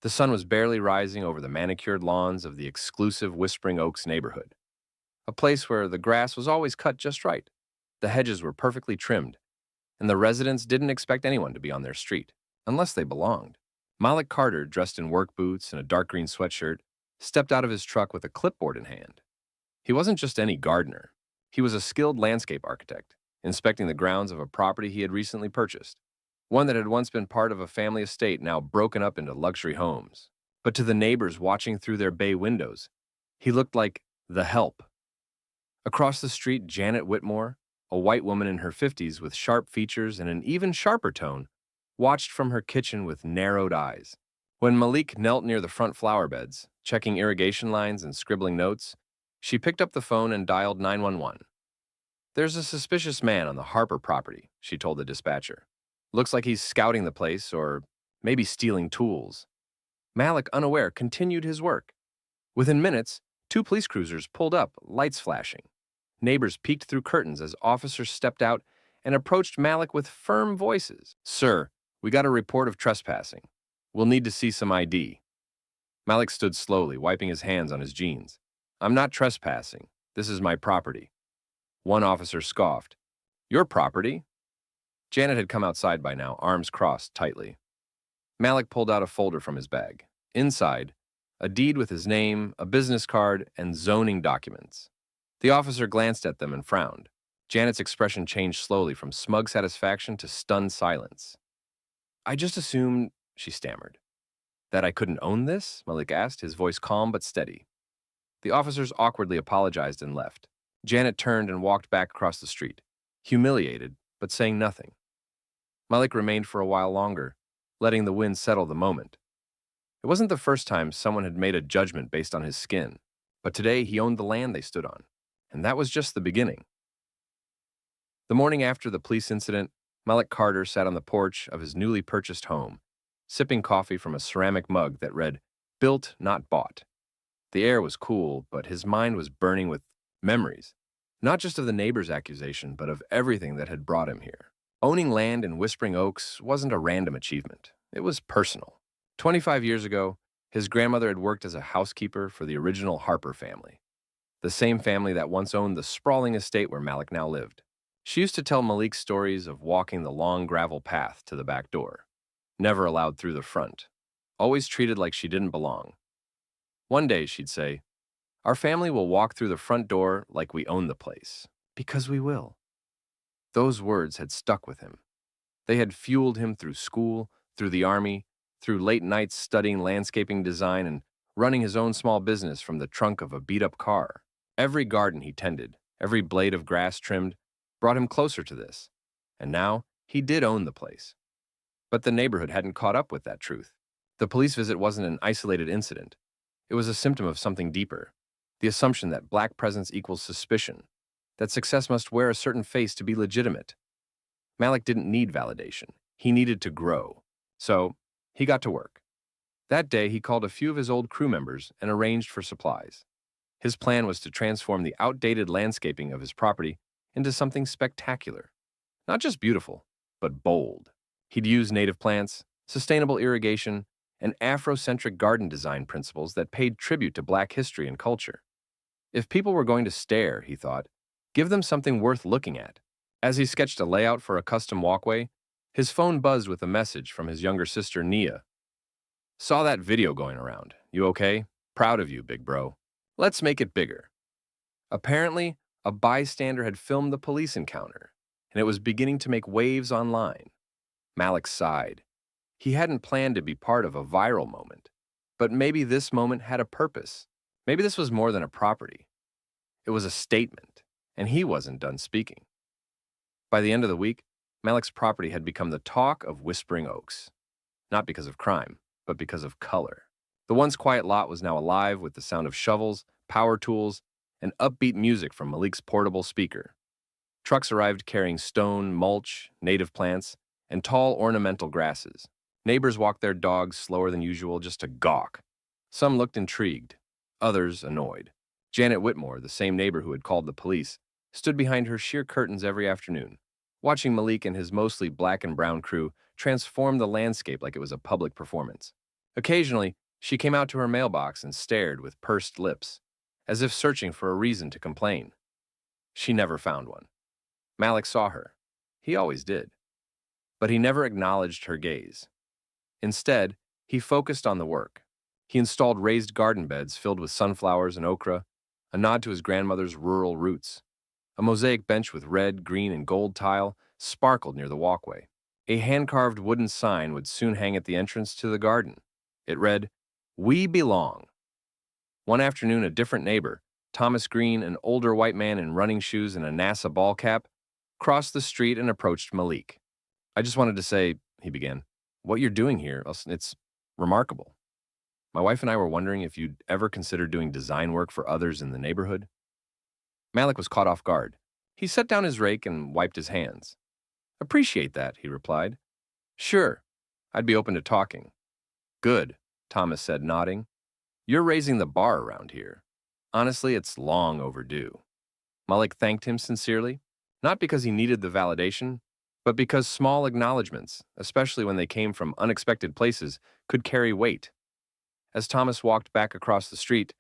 The sun was barely rising over the manicured lawns of the exclusive Whispering Oaks neighborhood, a place where the grass was always cut just right. The hedges were perfectly trimmed, and the residents didn't expect anyone to be on their street, unless they belonged. Malik Carter, dressed in work boots and a dark green sweatshirt, stepped out of his truck with a clipboard in hand. He wasn't just any gardener. He was a skilled landscape architect, inspecting the grounds of a property he had recently purchased, one that had once been part of a family estate now broken up into luxury homes. But to the neighbors watching through their bay windows, he looked like the help. Across the street, Janet Whitmore, a white woman in her 50s with sharp features and an even sharper tone, watched from her kitchen with narrowed eyes. When Malik knelt near the front flower beds, checking irrigation lines and scribbling notes, she picked up the phone and dialed 911. "There's a suspicious man on the Harper property," she told the dispatcher. "Looks like he's scouting the place or maybe stealing tools." Malik, unaware, continued his work. Within minutes, two police cruisers pulled up, lights flashing. Neighbors peeked through curtains as officers stepped out and approached Malik with firm voices. "Sir, we got a report of trespassing. We'll need to see some ID." Malik stood slowly, wiping his hands on his jeans. "I'm not trespassing. This is my property." One officer scoffed. "Your property?" Janet had come outside by now, arms crossed tightly. Malik pulled out a folder from his bag. Inside, a deed with his name, a business card, and zoning documents. The officer glanced at them and frowned. Janet's expression changed slowly from smug satisfaction to stunned silence. "I just assumed," she stammered. "That I couldn't own this?" Malik asked, his voice calm but steady. The officers awkwardly apologized and left. Janet turned and walked back across the street, humiliated, but saying nothing. Malik remained for a while longer, letting the wind settle the moment. It wasn't the first time someone had made a judgment based on his skin, but today he owned the land they stood on, and that was just the beginning. The morning after the police incident, Malik Carter sat on the porch of his newly purchased home, sipping coffee from a ceramic mug that read, "Built, not bought." The air was cool, but his mind was burning with memories, not just of the neighbor's accusation, but of everything that had brought him here. Owning land in Whispering Oaks wasn't a random achievement. It was personal. 25 years ago, his grandmother had worked as a housekeeper for the original Harper family, the same family that once owned the sprawling estate where Malik now lived. She used to tell Malik stories of walking the long gravel path to the back door, never allowed through the front, always treated like she didn't belong. One day, she'd say, "Our family will walk through the front door like we own the place, because we will." Those words had stuck with him. They had fueled him through school, through the army, through late nights studying landscaping design and running his own small business from the trunk of a beat-up car. Every garden he tended, every blade of grass trimmed, brought him closer to this. And now, he did own the place. But the neighborhood hadn't caught up with that truth. The police visit wasn't an isolated incident. It was a symptom of something deeper, the assumption that black presence equals suspicion, that success must wear a certain face to be legitimate. Malik didn't need validation. He needed to grow. So, he got to work. That day, he called a few of his old crew members and arranged for supplies. His plan was to transform the outdated landscaping of his property into something spectacular. Not just beautiful, but bold. He'd use native plants, sustainable irrigation, and Afrocentric garden design principles that paid tribute to Black history and culture. If people were going to stare, he thought, give them something worth looking at. As he sketched a layout for a custom walkway, his phone buzzed with a message from his younger sister, Nia. "Saw that video going around. You okay? Proud of you, big bro. Let's make it bigger." Apparently, a bystander had filmed the police encounter, and it was beginning to make waves online. Malik sighed. He hadn't planned to be part of a viral moment, but maybe this moment had a purpose. Maybe this was more than a property. It was a statement, and he wasn't done speaking. By the end of the week, Malik's property had become the talk of Whispering Oaks. Not because of crime, but because of color. The once quiet lot was now alive with the sound of shovels, power tools, and upbeat music from Malik's portable speaker. Trucks arrived carrying stone, mulch, native plants, and tall ornamental grasses. Neighbors walked their dogs slower than usual just to gawk. Some looked intrigued, others annoyed. Janet Whitmore, the same neighbor who had called the police, stood behind her sheer curtains every afternoon, watching Malik and his mostly black and brown crew transform the landscape like it was a public performance. Occasionally, she came out to her mailbox and stared with pursed lips, as if searching for a reason to complain. She never found one. Malik saw her. He always did. But he never acknowledged her gaze. Instead, he focused on the work. He installed raised garden beds filled with sunflowers and okra, a nod to his grandmother's rural roots. A mosaic bench with red, green, and gold tile sparkled near the walkway. A hand-carved wooden sign would soon hang at the entrance to the garden. It read, "We belong." One afternoon, a different neighbor, Thomas Green, an older white man in running shoes and a NASA ball cap, crossed the street and approached Malik. "I just wanted to say," he began, "what you're doing here, it's remarkable. My wife and I were wondering if you'd ever consider doing design work for others in the neighborhood." Malik was caught off guard. He set down his rake and wiped his hands. "Appreciate that," he replied. "Sure, I'd be open to talking." "Good," Thomas said, nodding. "You're raising the bar around here. Honestly, it's long overdue." Malik thanked him sincerely, not because he needed the validation, but because small acknowledgments, especially when they came from unexpected places, could carry weight. As Thomas walked back across the street,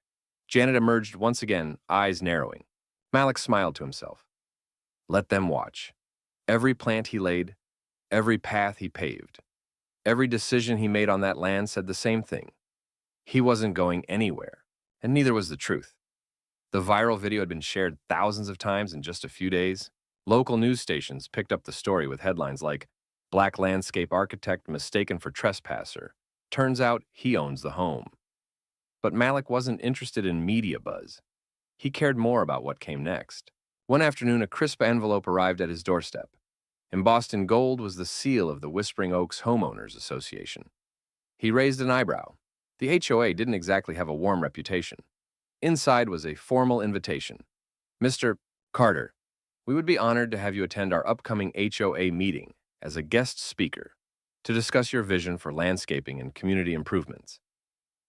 Janet emerged once again, eyes narrowing. Malik smiled to himself. Let them watch. Every plant he laid, every path he paved, every decision he made on that land said the same thing. He wasn't going anywhere, and neither was the truth. The viral video had been shared thousands of times in just a few days. Local news stations picked up the story with headlines like, "Black landscape architect mistaken for trespasser. Turns out he owns the home." But Malik wasn't interested in media buzz. He cared more about what came next. One afternoon, a crisp envelope arrived at his doorstep. Embossed in gold was the seal of the Whispering Oaks Homeowners Association. He raised an eyebrow. The HOA didn't exactly have a warm reputation. Inside was a formal invitation. "Mr. Carter, we would be honored to have you attend our upcoming HOA meeting as a guest speaker to discuss your vision for landscaping and community improvements.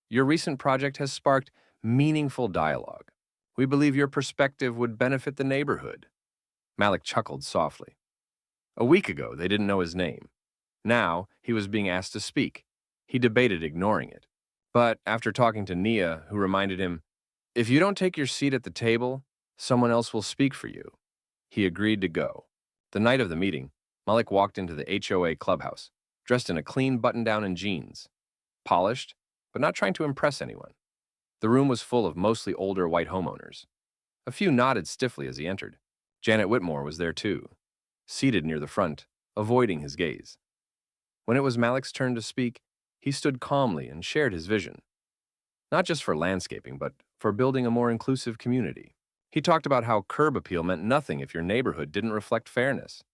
Your recent project has sparked meaningful dialogue. We believe your perspective would benefit the neighborhood." Malik chuckled softly. A week ago, they didn't know his name. Now, he was being asked to speak. He debated ignoring it. But after talking to Nia, who reminded him, "If you don't take your seat at the table, someone else will speak for you," he agreed to go. The night of the meeting, Malik walked into the HOA clubhouse, dressed in a clean button-down and jeans. Polished, but not trying to impress anyone. The room was full of mostly older white homeowners. A few nodded stiffly as he entered. Janet Whitmore was there too, seated near the front, avoiding his gaze. When it was Malik's turn to speak, he stood calmly and shared his vision. Not just for landscaping, but for building a more inclusive community. He talked about how curb appeal meant nothing if your neighborhood didn't reflect fairness.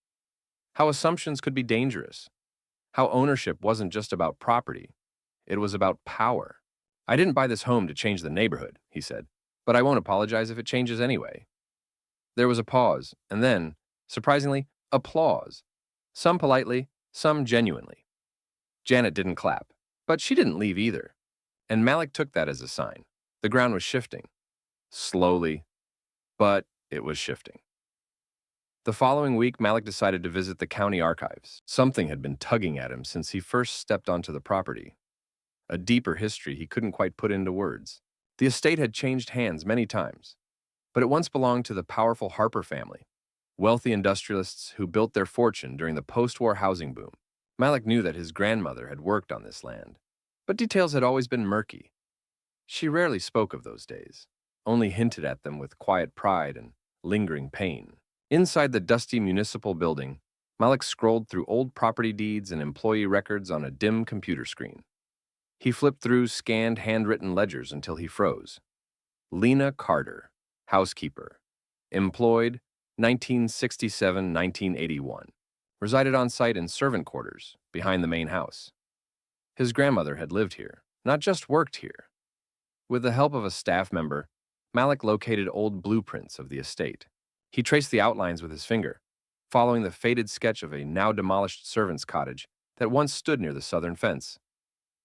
How assumptions could be dangerous. How ownership wasn't just about property. It was about power. "I didn't buy this home to change the neighborhood," he said, "but I won't apologize if it changes anyway." There was a pause, and then, surprisingly, applause. Some politely, some genuinely. Janet didn't clap, but she didn't leave either. And Malik took that as a sign. The ground was shifting. Slowly, but it was shifting. The following week, Malik decided to visit the county archives. Something had been tugging at him since he first stepped onto the property. A deeper history he couldn't quite put into words. The estate had changed hands many times, but it once belonged to the powerful Harper family, wealthy industrialists who built their fortune during the post-war housing boom. Malik knew that his grandmother had worked on this land, but details had always been murky. She rarely spoke of those days, only hinted at them with quiet pride and lingering pain. Inside the dusty municipal building, Malik scrolled through old property deeds and employee records on a dim computer screen. He flipped through scanned handwritten ledgers until he froze. Lena Carter, housekeeper, employed 1967-1981, resided on site in servant quarters behind the main house. His grandmother had lived here, not just worked here. With the help of a staff member, Malik located old blueprints of the estate. He traced the outlines with his finger, following the faded sketch of a now-demolished servant's cottage that once stood near the southern fence.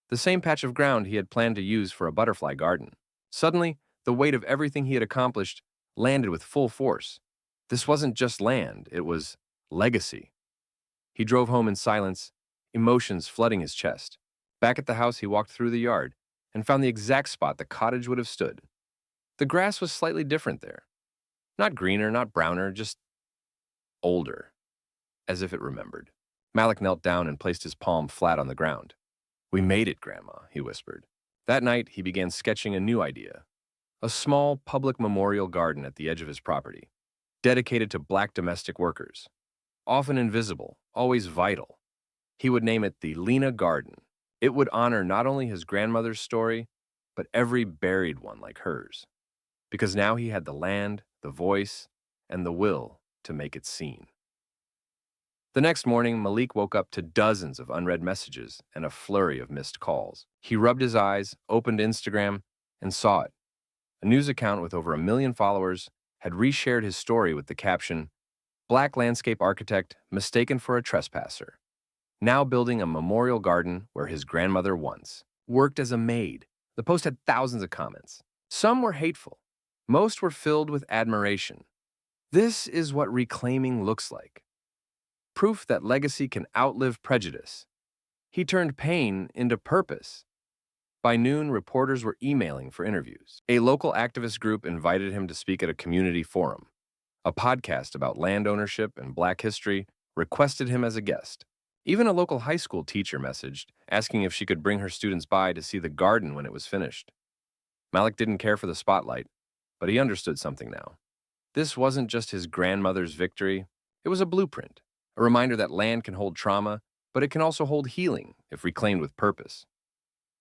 The same patch of ground he had planned to use for a butterfly garden. Suddenly, the weight of everything he had accomplished landed with full force. This wasn't just land, it was legacy. He drove home in silence, emotions flooding his chest. Back at the house, he walked through the yard and found the exact spot the cottage would have stood. The grass was slightly different there. Not greener, not browner, just older, as if it remembered. Malik knelt down and placed his palm flat on the ground. "We made it, Grandma," he whispered. That night, he began sketching a new idea. A small public memorial garden at the edge of his property, dedicated to black domestic workers. Often invisible, always vital. He would name it the Lena Garden. It would honor not only his grandmother's story, but every buried one like hers. Because now he had the land, the voice, and the will to make it seen. The next morning, Malik woke up to dozens of unread messages and a flurry of missed calls. He rubbed his eyes, opened Instagram, and saw it. A news account with over 1 million followers had reshared his story with the caption, "Black landscape architect mistaken for a trespasser. Now building a memorial garden where his grandmother once worked as a maid." The post had thousands of comments. Some were hateful. Most were filled with admiration. This is what reclaiming looks like. Proof that legacy can outlive prejudice. He turned pain into purpose. By noon, reporters were emailing for interviews. A local activist group invited him to speak at a community forum. A podcast about land ownership and Black history requested him as a guest. Even a local high school teacher messaged, asking if she could bring her students by to see the garden when it was finished. Malik didn't care for the spotlight, but he understood something now. This wasn't just his grandmother's victory, it was a blueprint. A reminder that land can hold trauma, but it can also hold healing if reclaimed with purpose.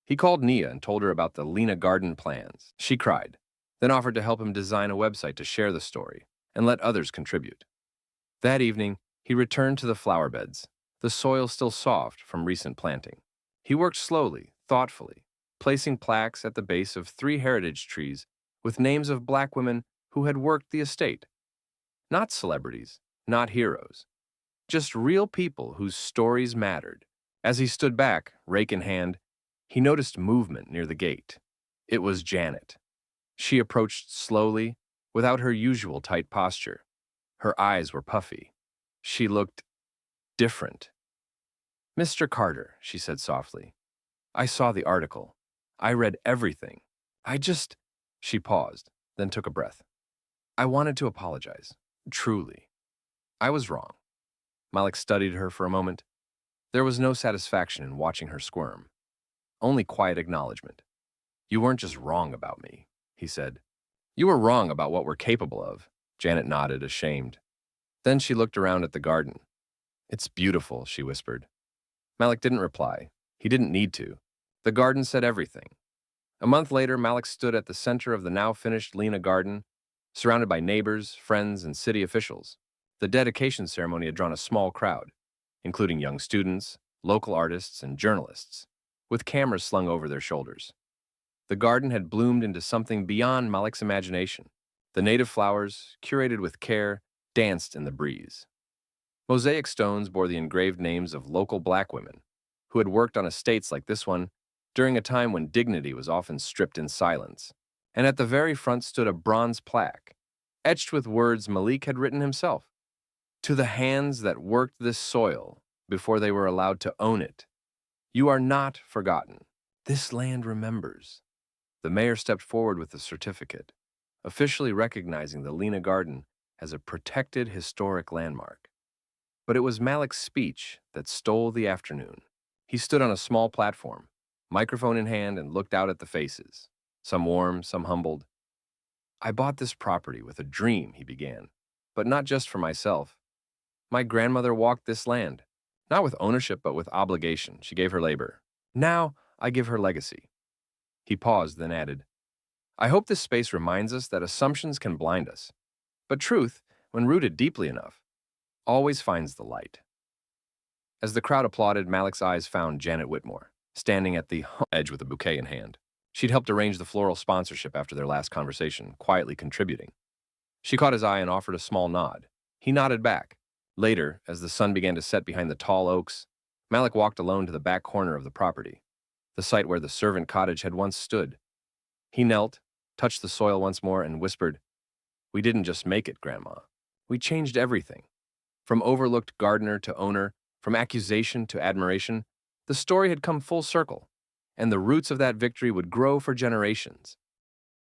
He called Nia and told her about the Lena Garden plans. She cried, then offered to help him design a website to share the story and let others contribute. That evening, he returned to the flower beds, the soil still soft from recent planting. He worked slowly, thoughtfully, placing plaques at the base of 3 heritage trees with names of Black women who had worked the estate. Not celebrities, not heroes. Just real people whose stories mattered. As he stood back, rake in hand, he noticed movement near the gate. It was Janet. She approached slowly, without her usual tight posture. Her eyes were puffy. She looked different. "Mr. Carter," she said softly, "I saw the article. I read everything. She paused, then took a breath. "I wanted to apologize. Truly. I was wrong." Malik studied her for a moment. There was no satisfaction in watching her squirm. Only quiet acknowledgement. "You weren't just wrong about me," he said. "You were wrong about what we're capable of." Janet nodded, ashamed. Then she looked around at the garden. "It's beautiful," she whispered. Malik didn't reply. He didn't need to. The garden said everything. A month later, Malik stood at the center of the now-finished Lena Garden, surrounded by neighbors, friends, and city officials. The dedication ceremony had drawn a small crowd, including young students, local artists, and journalists, with cameras slung over their shoulders. The garden had bloomed into something beyond Malik's imagination. The native flowers, curated with care, danced in the breeze. Mosaic stones bore the engraved names of local Black women who had worked on estates like this one during a time when dignity was often stripped in silence. And at the very front stood a bronze plaque, etched with words Malik had written himself. "To the hands that worked this soil before they were allowed to own it, you are not forgotten. This land remembers." The mayor stepped forward with the certificate, officially recognizing the Lena Garden as a protected historic landmark. But it was Malik's speech that stole the afternoon. He stood on a small platform, microphone in hand, and looked out at the faces, some warm, some humbled. "I bought this property with a dream," he began, "but not just for myself. My grandmother walked this land, not with ownership but with obligation. She gave her labor. Now I give her legacy." He paused, then added, "I hope this space reminds us that assumptions can blind us, but truth, when rooted deeply enough, always finds the light." As the crowd applauded, Malik's eyes found Janet Whitmore, standing at the edge with a bouquet in hand. She'd helped arrange the floral sponsorship after their last conversation, quietly contributing. She caught his eye and offered a small nod. He nodded back. Later, as the sun began to set behind the tall oaks, Malik walked alone to the back corner of the property, the site where the servant cottage had once stood. He knelt, touched the soil once more, and whispered, "We didn't just make it, Grandma. We changed everything. From overlooked gardener to owner, from accusation to admiration, The story had come full circle, and the roots of that victory would grow for generations.